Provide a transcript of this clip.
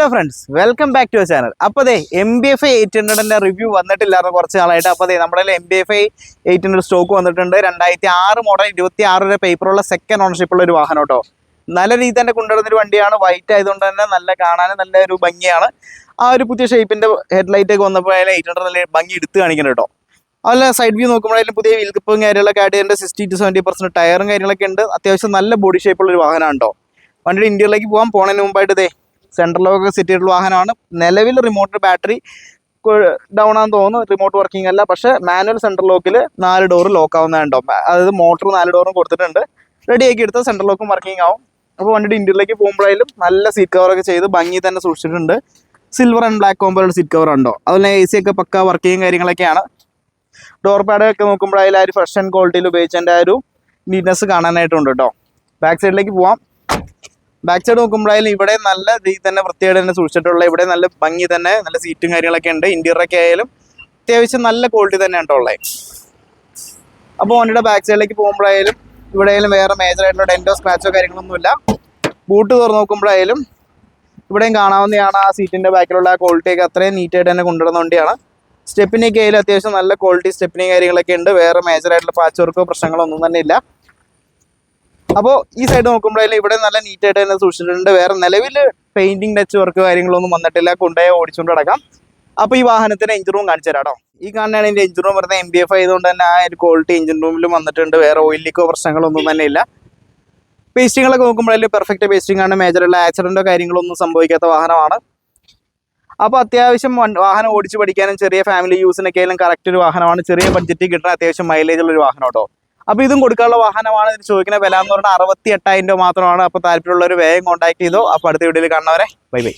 Hello friends, welcome back to our channel. അപ്പോൾ അതെ MB-FI 800ൻ്റെ review വന്നിട്ടില്ലായിരുന്നു കുറച്ച് നാളായിട്ട്. അപ്പോൾ അതെ നമ്മുടെ MB-FI 800 സ്റ്റോക്ക് വന്നിട്ടുണ്ട്. 2006 മോഡൽ 26 പേപ്പറുള്ള സെക്കൻഡ് ഓണർഷിപ്പുള്ള ഒരു വാഹനം കേട്ടോ. നല്ല രീതി തന്നെ കൊണ്ടുവരുന്നൊരു വണ്ടിയാണ്. വൈറ്റ് ആയതുകൊണ്ട് തന്നെ നല്ല കാണാനും നല്ല ഒരു ഭംഗിയാണ്. ആ ഒരു പുതിയ ഷേപ്പിൻ്റെ ഹെഡ്ലൈറ്റ് ഒക്കെ വന്നപ്പോൾ 800 നല്ല ഭംഗി എടുത്ത് കാണിക്കണം കേട്ടോ. അതുപോലെ സൈഡ് വ്യൂ നോക്കുമ്പോഴായാലും പുതിയ വീൽ കപ്പും കാര്യങ്ങളൊക്കെ ആയിട്ട് എൻ്റെ 60-70% ടയറും കാര്യങ്ങളൊക്കെ ഉണ്ട്. അത്യാവശ്യം നല്ല ബോഡി ഷേപ്പുള്ള ഒരു വാഹനമാണ് കേട്ടോ. വണ്ടിയുടെ ഇന്ത്യയിലേക്ക് പോകുന്നതിന് മുമ്പായിട്ട് ഇതേ സെൻട്രലൊക്കെ സെറ്റ് ചെയ്തിട്ടുള്ള വാഹനമാണ്. നിലവിൽ റിമോട്ട് ബാറ്ററി ഡൗൺ ആണെന്ന് തോന്നുന്നു, റിമോട്ട് വർക്കിംഗ് അല്ല. പക്ഷേ മാനുവൽ സെൻട്രൽ ലോക്കിൽ 4 ഡോറ് ലോക്ക് ആവുന്നതുണ്ടോ, അതായത് മോട്ടർ 4 ഡോറും കൊടുത്തിട്ടുണ്ട്. റെഡിയാക്കി എടുത്താൽ സെൻട്രൽ ലോക്കും വർക്കിംഗ് ആവും. അപ്പോൾ വണ്ടിയുടെ ഇന്ത്യയിലേക്ക് പോകുമ്പോഴായാലും നല്ല സീറ്റ് കവറൊക്കെ ചെയ്ത് ഭംഗി തന്നെ സൂക്ഷിച്ചിട്ടുണ്ട്. സിൽവർ ആൻഡ് ബ്ലാക്ക് കോമ്പോലുള്ള സീറ്റ് കവർ ഉണ്ടോ. അതുപോലെ AC ഒക്കെ പക്ക വർക്കിംഗ് കാര്യങ്ങളൊക്കെയാണ്. ഡോർ പാഡൊക്കെ നോക്കുമ്പോഴായാലും ആ ഒരു ഫ്രഷ് ആൻഡ് ക്വാളിറ്റിയിൽ ഉപയോഗിച്ചതിൻ്റെ ആ ഒരു നീറ്റ്നെസ് കാണാനായിട്ടുണ്ട് കേട്ടോ. ബാക്ക് സൈഡിലേക്ക് പോവാം. ബാക്ക് സൈഡ് നോക്കുമ്പോഴായാലും ഇവിടെ നല്ല രീതി തന്നെ വൃത്തിയായിട്ട് തന്നെ സൂക്ഷിച്ചിട്ടുള്ള, ഇവിടെ നല്ല ഭംഗി തന്നെ നല്ല സീറ്റും കാര്യങ്ങളൊക്കെ ഉണ്ട്. ഇന്റീരിയറൊക്കെ ആയാലും അത്യാവശ്യം നല്ല ക്വാളിറ്റി തന്നെയാണ് കേട്ടോ ഉള്ളത്. അപ്പോൾ വണ്ടിയുടെ ബാക്ക് സൈഡിലേക്ക് പോകുമ്പോഴായാലും ഇവിടെ ആയാലും വേറെ മേജറായിട്ടുള്ള ഡെൻറ്റോ സ്ക്രാച്ചോ കാര്യങ്ങളൊന്നുമില്ല. ബൂട്ട് തുറന്ന് നോക്കുമ്പോഴായാലും ഇവിടെയും കാണാവുന്നതാണ്. ആ സീറ്റിൻ്റെ ബാക്കിലുള്ള ആ ക്വാളിറ്റിയൊക്കെ അത്രയും നീറ്റായിട്ട് തന്നെ കൊണ്ടുവരുന്ന വണ്ടിയാണ്. സ്റ്റെപ്പിനൊക്കെ ആയാലും അത്യാവശ്യം നല്ല ക്വാളിറ്റി സ്റ്റെപ്പിനെയും കാര്യങ്ങളൊക്കെ ഉണ്ട്. വേറെ മേജറായിട്ടുള്ള പാച്ച് വർക്കോ പ്രശ്നങ്ങളോ ഒന്നും തന്നെ ഇല്ല. അപ്പോൾ ഈ സൈഡ് നോക്കുമ്പോഴായാലും ഇവിടെ നല്ല നീറ്റായിട്ട് തന്നെ സൂക്ഷിച്ചിട്ടുണ്ട്. വേറെ നിലവിൽ പെയിന്റിങ് ടച്ച് വർക്ക് കാര്യങ്ങളൊന്നും വന്നിട്ടില്ല. കൊണ്ടുപോയി ഓടിച്ചുകൊണ്ട് കിടക്കാം. അപ്പോൾ ഈ വാഹനത്തിന് എഞ്ചിൻ റൂം കാണിച്ചു തരാം കേട്ടോ. ഈ കാണുന്നതാണ് എൻ്റെ എഞ്ചിൻ റൂം. വരുന്നത് MB-FI ആയതുകൊണ്ട് തന്നെ ആ ഒരു ക്വാളിറ്റി എഞ്ചിൻ റൂമിലും വന്നിട്ടുണ്ട്. വേറെ ഓയിൽ ലീക്കോ പ്രശ്നങ്ങളൊന്നും തന്നെ ഇല്ല. പേസ്റ്റിങ്ങളൊക്കെ നോക്കുമ്പോഴായാലും പെർഫെക്റ്റ് പേസ്റ്റിംഗ് ആണ്. മേജറുള്ള ആക്സിഡൻറ്റോ കാര്യങ്ങളൊന്നും സംഭവിക്കാത്ത വാഹനമാണ്. അപ്പോൾ അത്യാവശ്യം വാഹനം ഓടിച്ച് പഠിക്കാനും ചെറിയ ഫാമിലി യൂസിനൊക്കെ ആയാലും കറക്റ്റ് ഒരു വാഹനമാണ്. ചെറിയ ബഡ്ജറ്റിൽ കിട്ടുന്ന അത്യാവശ്യം മൈലേജുള്ള ഒരു വാഹനം കേട്ടോ. അപ്പോൾ ഇതും കൊടുക്കാനുള്ള വാഹനമാണ്. ഇതിന് ചോദിക്കുന്ന വില എന്ന് പറഞ്ഞാൽ 68,000 രൂപ മാത്രമാണ്. അപ്പോൾ താല്പര്യമുള്ളവർ വേഗം കോൺടാക്ട് ചെയ്തോ. അപ്പോൾ അടുത്ത വീഡിയോയിൽ കാണുന്നവരെ ബൈ ബൈ.